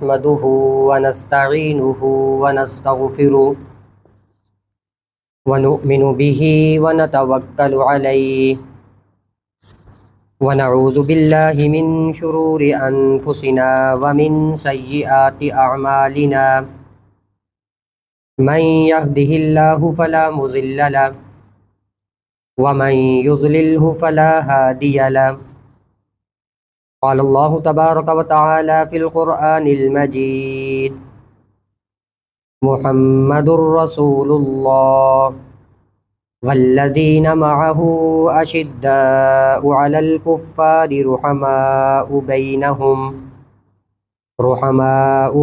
نحمده ونستعينه ونستغفره ونؤمن به ونتوكل عليه ونعوذ بالله من شرور أنفسنا ومن سيئات أعمالنا من يهده الله فلا مضل له ومن يضلله فلا هادي له قال الله تبارك وتعالى في القرآن المجيد محمد رسول الله والذين معه أشداء على الكفار رحماء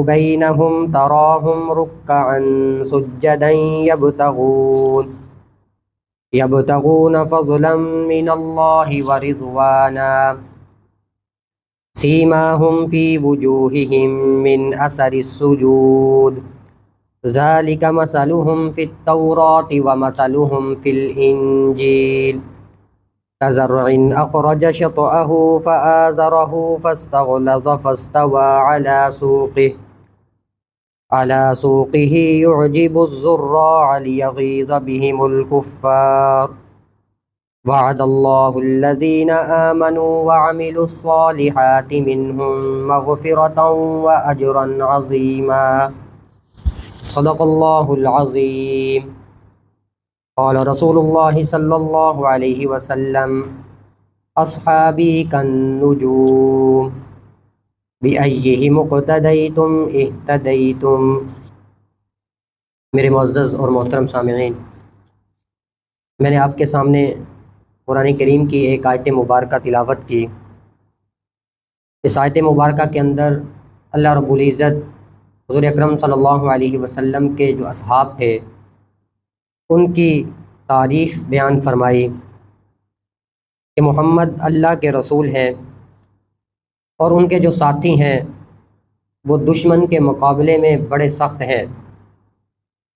بينهم تراهم ركعا سجدا يبتغون فضلا من الله ورضوانا سيماهم في وجوههم من أثر السجود ذلك مثلهم في التوراة ومثلهم في الإنجيل كزرع أخرج شطأه فآزره فاستغلظ فاستوى على سوقه يعجب الزراع ليغيظ بهم الكفار وعد الله الذين آمنوا وعملوا الصالحات منهم مغفرة وأجرا عظيما صدق الله العظيم قال رسول الله صلى الله عليه وسلم أصحابي كالنجوم بأيهم اقتديتم اهتديتم۔ میرے معزز اور محترم سامعین، میں نے آپ کے سامنے قرآن کریم کی ایک آیت مبارکہ تلاوت کی۔ اس آیت مبارکہ کے اندر اللہ رب العزت حضور اکرم صلی اللہ علیہ وسلم کے جو اصحاب تھے ان کی تعریف بیان فرمائی کہ محمد اللہ کے رسول ہیں اور ان کے جو ساتھی ہیں وہ دشمن کے مقابلے میں بڑے سخت ہیں،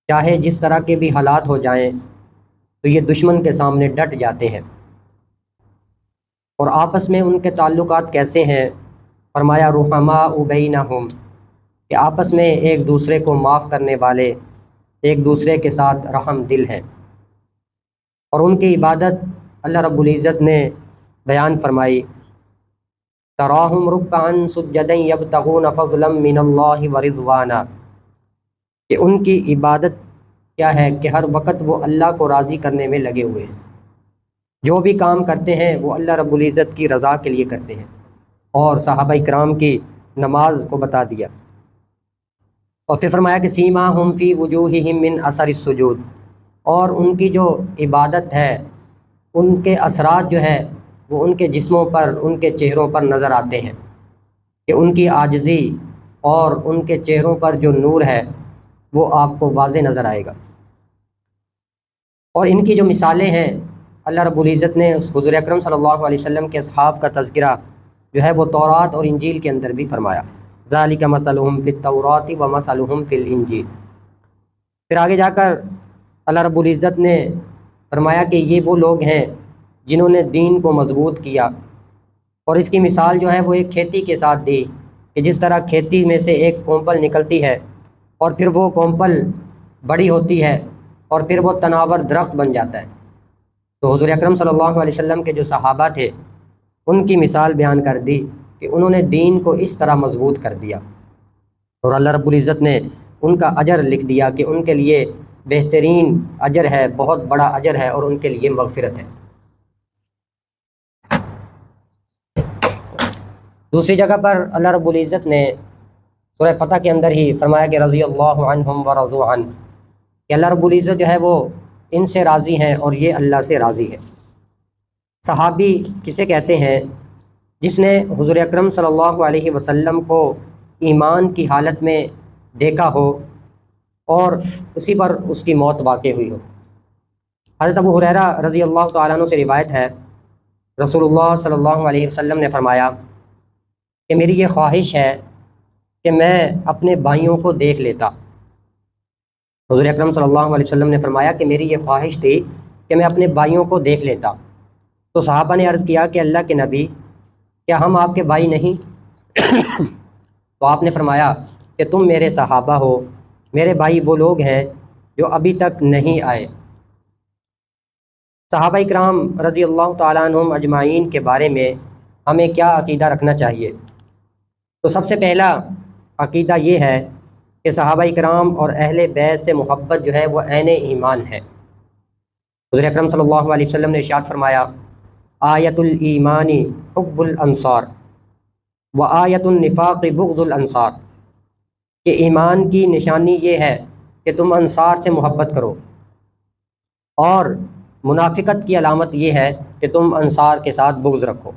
چاہے جس طرح کے بھی حالات ہو جائیں تو یہ دشمن کے سامنے ڈٹ جاتے ہیں۔ اور آپس میں ان کے تعلقات کیسے ہیں؟ فرمایا رحماء بینہم، کہ آپس میں ایک دوسرے کو معاف کرنے والے، ایک دوسرے کے ساتھ رحم دل ہیں۔ اور ان کی عبادت اللہ رب العزت نے بیان فرمائی تراہم رکعا سجدا یبتغون فضلا من اللہ ورضوانا، کہ ان کی عبادت کیا ہے کہ ہر وقت وہ اللہ کو راضی کرنے میں لگے ہوئے ہیں، جو بھی کام کرتے ہیں وہ اللہ رب العزت کی رضا کے لیے کرتے ہیں۔ اور صحابہ کرام کی نماز کو بتا دیا، اور پھر فرمایا کہ سیماہم فی وجوہہم من اثر السجود، اور ان کی جو عبادت ہے ان کے اثرات جو ہے وہ ان کے جسموں پر، ان کے چہروں پر نظر آتے ہیں، کہ ان کی عاجزی اور ان کے چہروں پر جو نور ہے وہ آپ کو واضح نظر آئے گا۔ اور ان کی جو مثالیں ہیں اللہ رب العزت نے حضور اکرم صلی اللہ علیہ وسلم کے اصحاب کا تذکرہ جو ہے وہ تورات اور انجیل کے اندر بھی فرمایا ذالک مثلہم فی التوراۃ ومثلہم فی الانجیل۔ پھر آگے جا کر اللہ رب العزت نے فرمایا کہ یہ وہ لوگ ہیں جنہوں نے دین کو مضبوط کیا، اور اس کی مثال جو ہے وہ ایک کھیتی کے ساتھ دی، کہ جس طرح کھیتی میں سے ایک کونپل نکلتی ہے اور پھر وہ کونپل بڑی ہوتی ہے اور پھر وہ تناور درخت بن جاتا ہے۔ تو حضور اکرم صلی اللہ علیہ وسلم کے جو صحابہ تھے ان کی مثال بیان کر دی کہ انہوں نے دین کو اس طرح مضبوط کر دیا، اور اللہ رب العزت نے ان کا اجر لکھ دیا کہ ان کے لیے بہترین اجر ہے، بہت بڑا اجر ہے، اور ان کے لیے مغفرت ہے۔ دوسری جگہ پر اللہ رب العزت نے سورہ فتح کے اندر ہی فرمایا کہ رضی اللہ عنہم ورضوا عنہ، کہ اللہ رب العزت جو ہے وہ ان سے راضی ہیں اور یہ اللہ سے راضی ہے۔ صحابی کسے کہتے ہیں؟ جس نے حضور اکرم صلی اللہ علیہ وسلم کو ایمان کی حالت میں دیکھا ہو اور اسی پر اس کی موت واقع ہوئی ہو۔ حضرت ابو ہریرہ رضی اللہ تعالیٰ عنہ سے روایت ہے، رسول اللہ صلی اللہ علیہ وسلم نے فرمایا کہ میری یہ خواہش ہے کہ میں اپنے بھائیوں کو دیکھ لیتا۔ حضور اکرم صلی اللہ علیہ وسلم نے فرمایا کہ میری یہ خواہش تھی کہ میں اپنے بھائیوں کو دیکھ لیتا۔ تو صحابہ نے عرض کیا کہ اللہ کے نبی، کیا ہم آپ کے بھائی نہیں؟ تو آپ نے فرمایا کہ تم میرے صحابہ ہو، میرے بھائی وہ لوگ ہیں جو ابھی تک نہیں آئے۔ صحابہ کرام رضی اللہ تعالیٰ عنہم اجمعین کے بارے میں ہمیں کیا عقیدہ رکھنا چاہیے؟ تو سب سے پہلا عقیدہ یہ ہے کہ صحابہ کرام اور اہل بیت سے محبت جو ہے وہ عین ایمان ہے۔ حضور اکرم صلی اللہ علیہ وسلم نے ارشاد فرمایا، آیت الایمان حب الانصار و آیت النفاق بغض الانصار، کہ ایمان کی نشانی یہ ہے کہ تم انصار سے محبت کرو، اور منافقت کی علامت یہ ہے کہ تم انصار کے ساتھ بغض رکھو۔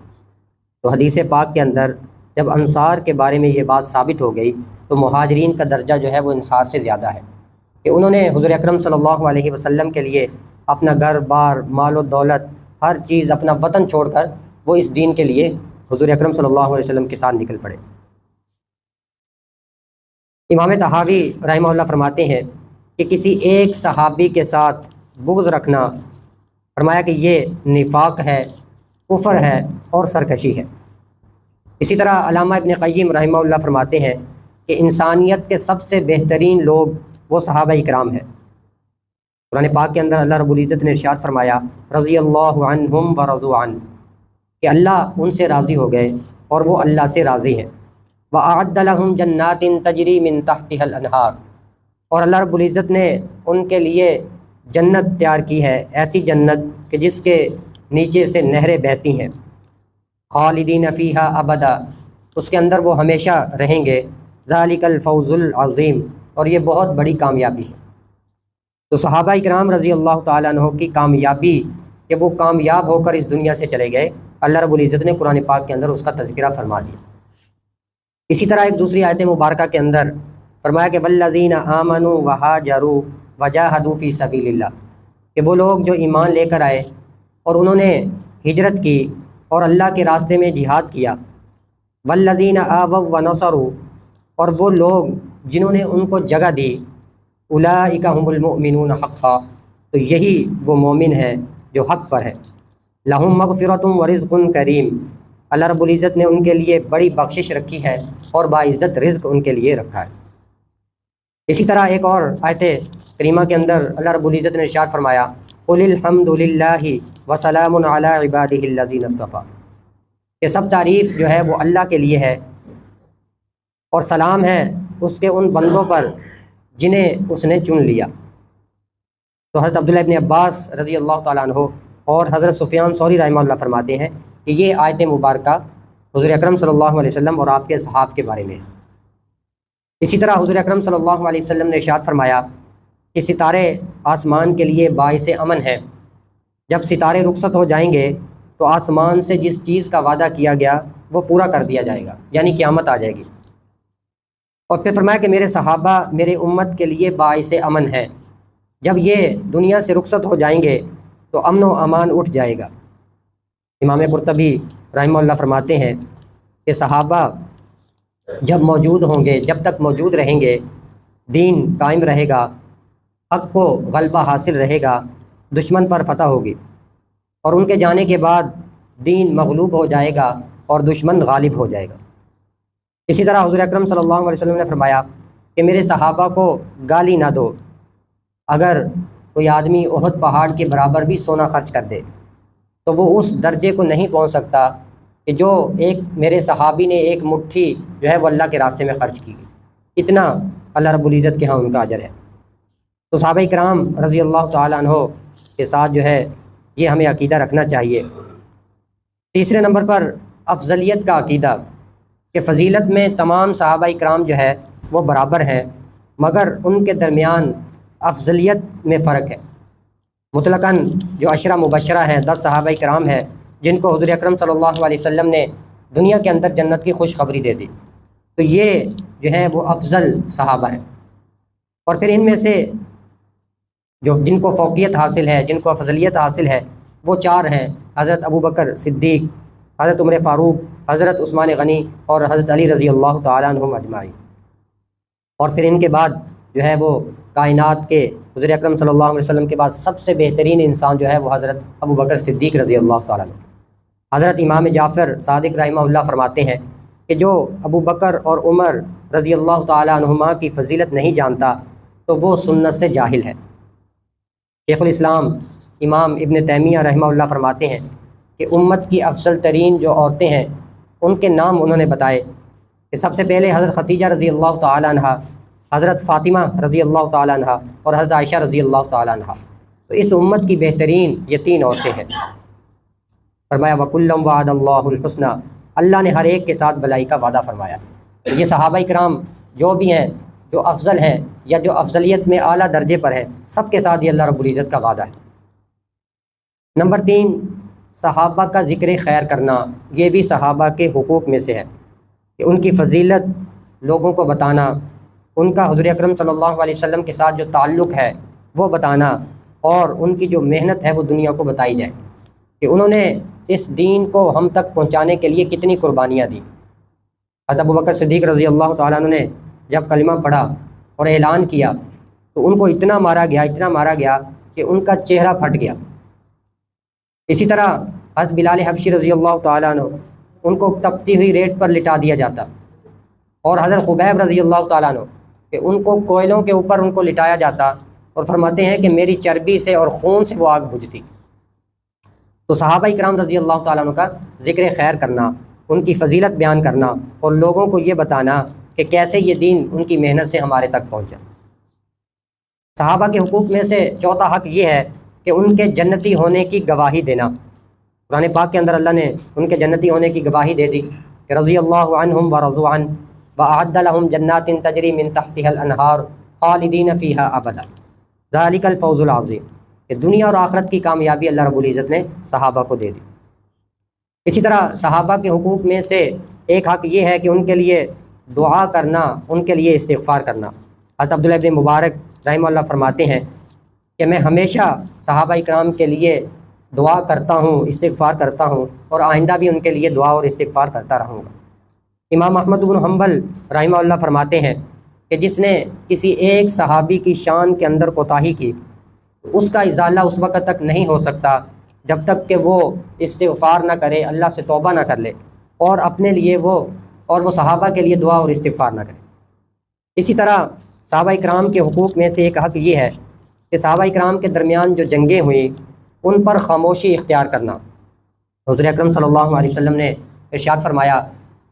تو حدیث پاک کے اندر جب انصار کے بارے میں یہ بات ثابت ہو گئی تو مہاجرین کا درجہ جو ہے وہ انصار سے زیادہ ہے، کہ انہوں نے حضور اکرم صلی اللہ علیہ وسلم کے لیے اپنا گھر بار، مال و دولت، ہر چیز، اپنا وطن چھوڑ کر وہ اس دین کے لیے حضور اکرم صلی اللہ علیہ وسلم کے ساتھ نکل پڑے۔ امام طحاوی رحمہ اللہ فرماتے ہیں کہ کسی ایک صحابی کے ساتھ بغض رکھنا، فرمایا کہ یہ نفاق ہے، کفر ہے اور سرکشی ہے۔ اسی طرح علامہ ابن قیم رحمہ اللہ فرماتے ہیں کہ انسانیت کے سب سے بہترین لوگ وہ صحابہ کرام ہیں۔ قرآن پاک کے اندر اللہ رب العزت نے ارشاد فرمایا، رضی اللہ عنہم ورضوا عنہ، کہ اللہ ان سے راضی ہو گئے اور وہ اللہ سے راضی ہیں۔ وَأَعَدَّ لَهُمْ جَنَّاتٍ تَجْرِي مِن تَحْتِهَا الْأَنْهَارُ، اور اللہ رب العزت نے ان کے لیے جنت تیار کی ہے، ایسی جنت کہ جس کے نیچے سے نہریں بہتی ہیں، خالدین فیہا ابدا، اس کے اندر وہ ہمیشہ رہیں گے، ذالک الفوز العظیم، اور یہ بہت بڑی کامیابی ہے۔ تو صحابہ کرام رضی اللہ تعالیٰ عنہ کی کامیابی، کہ وہ کامیاب ہو کر اس دنیا سے چلے گئے، اللہ رب العزت نے قرآن پاک کے اندر اس کا تذکرہ فرما دیا۔ اسی طرح ایک دوسری آیت مبارکہ کے اندر فرمایا کہ والذین آمنوا وہاجروا وجاہدوا فی سبیل اللہ، کہ وہ لوگ جو ایمان لے کر آئے اور انہوں نے ہجرت کی اور اللہ کے راستے میں جہاد کیا، والذین آووا ونصروا، اور وہ لوگ جنہوں نے ان کو جگہ دی، اولئک هم المؤمنون حقا، تو یہی وہ مومن ہیں جو حق پر ہے، لہم مغفرۃ ورزق کریم، اللہ رب العزت نے ان کے لیے بڑی بخشش رکھی ہے اور باعزت رزق ان کے لیے رکھا ہے۔ اسی طرح ایک اور آیت کریمہ کے اندر اللہ رب العزت نے ارشاد فرمایا، قل الحمد للہ وسلام علی عبادہ الذین اصطفیٰ، کہ سب تعریف جو ہے وہ اللہ کے لیے ہے اور سلام ہے اس کے ان بندوں پر جنہیں اس نے چن لیا۔ تو حضرت عبداللہ ابن عباس رضی اللہ تعالیٰ عنہ اور حضرت سفیان ثوری رحمہ اللہ فرماتے ہیں کہ یہ آیت مبارکہ حضور اکرم صلی اللہ علیہ وسلم اور آپ کے صحاب کے بارے میں ہے۔ اسی طرح حضور اکرم صلی اللہ علیہ وسلم نے ارشاد فرمایا کہ ستارے آسمان کے لیے باعث امن ہے، جب ستارے رخصت ہو جائیں گے تو آسمان سے جس چیز کا وعدہ کیا گیا وہ پورا کر دیا جائے گا، یعنی قیامت آ جائے گی۔ اور پھر فرمایا کہ میرے صحابہ میرے امت کے لیے باعث امن ہے، جب یہ دنیا سے رخصت ہو جائیں گے تو امن و امان اٹھ جائے گا۔ امام قرطبی رحمہ اللہ فرماتے ہیں کہ صحابہ جب موجود ہوں گے، جب تک موجود رہیں گے، دین قائم رہے گا، حق کو غلبہ حاصل رہے گا، دشمن پر فتح ہوگی، اور ان کے جانے کے بعد دین مغلوب ہو جائے گا اور دشمن غالب ہو جائے گا۔ اسی طرح حضور اکرم صلی اللہ علیہ وسلم نے فرمایا کہ میرے صحابہ کو گالی نہ دو، اگر کوئی آدمی احد پہاڑ کے برابر بھی سونا خرچ کر دے تو وہ اس درجے کو نہیں پہنچ سکتا کہ جو ایک میرے صحابی نے ایک مٹھی جو ہے وہ اللہ کے راستے میں خرچ کی، اتنا اللہ رب العزت کے ہاں ان کا اجر ہے۔ تو صحابہ کرام رضی اللہ تعالیٰ عنہ کے ساتھ جو ہے یہ ہمیں عقیدہ رکھنا چاہیے۔ تیسرے نمبر پر افضلیت کا عقیدہ، کہ فضیلت میں تمام صحابہ کرام جو ہے وہ برابر ہیں، مگر ان کے درمیان افضلیت میں فرق ہے۔ مطلقاً جو عشرہ مبشرہ ہیں، 10 صحابہ کرام ہیں جن کو حضور اکرم صلی اللہ علیہ وسلم نے دنیا کے اندر جنت کی خوشخبری دے دی، تو یہ جو ہے وہ افضل صحابہ ہیں۔ اور پھر ان میں سے جو جن کو فوقیت حاصل ہے، جن کو افضلیت حاصل ہے، وہ 4 ہیں، حضرت ابوبکر صدیق، حضرت عمر فاروق، حضرت عثمان غنی اور حضرت علی رضی اللہ تعالیٰ عنہم اجمعین۔ اور پھر ان کے بعد جو ہے وہ کائنات کے حضور اکرم صلی اللہ علیہ وسلم کے بعد سب سے بہترین انسان جو ہے وہ حضرت ابوبکر صدیق رضی اللہ تعالیٰ عنہ۔ حضرت امام جعفر صادق رحمہ اللہ فرماتے ہیں کہ جو ابوبکر اور عمر رضی اللہ تعالیٰ عنہما کی فضیلت نہیں جانتا تو وہ سنت سے جاہل ہے۔ شیخ الاسلام امام ابن تیمیہ رحمہ اللہ فرماتے ہیں کہ امت کی افضل ترین جو عورتیں ہیں ان کے نام انہوں نے بتائے کہ سب سے پہلے حضرت خدیجہ رضی اللہ تعالیٰ عنہ، حضرت فاطمہ رضی اللہ تعالیٰ عنہ اور حضرت عائشہ رضی اللہ تعالیٰ عنہ۔ تو اس امت کی بہترین یہ تین عورتیں ہیں۔ فرمایا وَكُلًّا وَعَدَ اللَّهُ الْحُسْنَى، اللہ نے ہر ایک کے ساتھ بھلائی کا وعدہ فرمایا۔ یہ صحابہ کرام جو بھی ہیں، جو افضل ہیں یا جو افضلیت میں اعلیٰ درجے پر ہے، سب کے ساتھ یہ اللہ رب العزت کا وعدہ ہے۔ نمبر 3، صحابہ کا ذکر خیر کرنا، یہ بھی صحابہ کے حقوق میں سے ہے کہ ان کی فضیلت لوگوں کو بتانا، ان کا حضور اکرم صلی اللہ علیہ وسلم کے ساتھ جو تعلق ہے وہ بتانا، اور ان کی جو محنت ہے وہ دنیا کو بتائی جائے کہ انہوں نے اس دین کو ہم تک پہنچانے کے لیے کتنی قربانیاں دی۔ حضرت ابوبکر صدیق رضی اللہ تعالیٰ عنہ نے جب کلمہ پڑھا اور اعلان کیا تو ان کو اتنا مارا گیا کہ ان کا چہرہ پھٹ گیا۔ اسی طرح حضرت بلال حبشی رضی اللہ تعالیٰ عنہ، ان کو تپتی ہوئی ریت پر لٹا دیا جاتا، اور حضرت خبیب رضی اللہ تعالیٰ عنہ کہ ان کو کوئلوں کے اوپر ان کو لٹایا جاتا، اور فرماتے ہیں کہ میری چربی سے اور خون سے وہ آگ بجھتی۔ تو صحابہ کرام رضی اللہ تعالیٰ عنہ کا ذکر خیر کرنا، ان کی فضیلت بیان کرنا اور لوگوں کو یہ بتانا کہ کیسے یہ دین ان کی محنت سے ہمارے تک پہنچا۔ صحابہ کے حقوق میں سے چوتھا حق یہ ہے کہ ان کے جنتی ہونے کی گواہی دینا۔ قرآن پاک کے اندر اللہ نے ان کے جنتی ہونے کی گواہی دے دی کہ رضی اللہ عنہم ورضوا عنہ وأعد لهم جنات تجری من تحتها الانہار خالدین فیہا ابدا ذالک الفوز العظیم، کہ دنیا اور آخرت کی کامیابی اللہ رب العزت نے صحابہ کو دے دی۔ اسی طرح صحابہ کے حقوق میں سے ایک حق یہ ہے کہ ان کے لیے دعا کرنا، ان کے لیے استغفار کرنا۔ حضرت عبداللہ ابن مبارک رحمہ اللہ فرماتے ہیں کہ میں ہمیشہ صحابہ کرام کے لیے دعا کرتا ہوں، استغفار کرتا ہوں، اور آئندہ بھی ان کے لیے دعا اور استغفار کرتا رہوں گا۔ امام احمد بن حنبل رحمہ اللہ فرماتے ہیں کہ جس نے کسی ایک صحابی کی شان کے اندر کوتاہی کی، اس کا ازالہ اس وقت تک نہیں ہو سکتا جب تک کہ وہ استغفار نہ کرے، اللہ سے توبہ نہ کر لے، اور اپنے لیے وہ صحابہ کے لیے دعا اور استغفار نہ کرے۔ اسی طرح صحابہ کرام کے حقوق میں سے ایک حق یہ ہے کہ صحابہ کرام کے درمیان جو جنگیں ہوئیں ان پر خاموشی اختیار کرنا۔ حضور اکرم صلی اللہ علیہ وسلم نے ارشاد فرمایا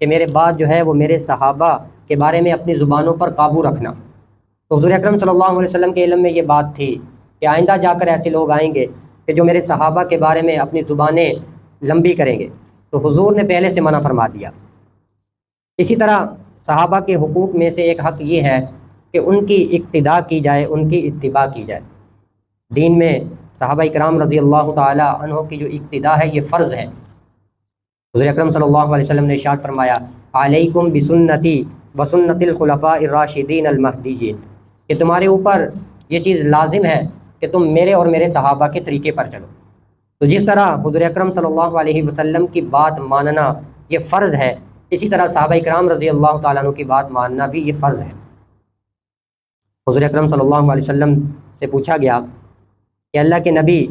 کہ میرے بعد جو ہے وہ میرے صحابہ کے بارے میں اپنی زبانوں پر قابو رکھنا۔ تو حضور اکرم صلی اللہ علیہ وسلم کے علم میں یہ بات تھی کہ آئندہ جا کر ایسے لوگ آئیں گے کہ جو میرے صحابہ کے بارے میں اپنی زبانیں لمبی کریں گے، تو حضور نے پہلے سے منع فرما دیا۔ اسی طرح صحابہ کے حقوق میں سے ایک حق یہ ہے کہ ان کی اقتداء کی جائے، ان کی اتباع کی جائے۔ دین میں صحابہ کرام رضی اللہ تعالی عنہ کی جو اقتداء ہے یہ فرض ہے۔ حضور اکرم صلی اللہ علیہ وسلم نے ارشاد فرمایا علیکم بسنتی وسنت الخلفاء الراشدین المہدیین، کہ تمہارے اوپر یہ چیز لازم ہے کہ تم میرے اور میرے صحابہ کے طریقے پر چلو۔ تو جس طرح حضور اکرم صلی اللہ علیہ وسلم کی بات ماننا یہ فرض ہے، اسی طرح صحابہ کرام رضی اللہ تعالیٰ عنہ کی بات ماننا بھی یہ فرض ہے۔ حضور اکرم صلی اللہ علیہ وسلم سے پوچھا گیا کہ اللہ کے نبی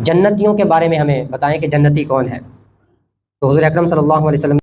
جنتیوں کے بارے میں ہمیں بتائیں کہ جنتی کون ہے، تو حضور اکرم صلی اللہ علیہ وسلم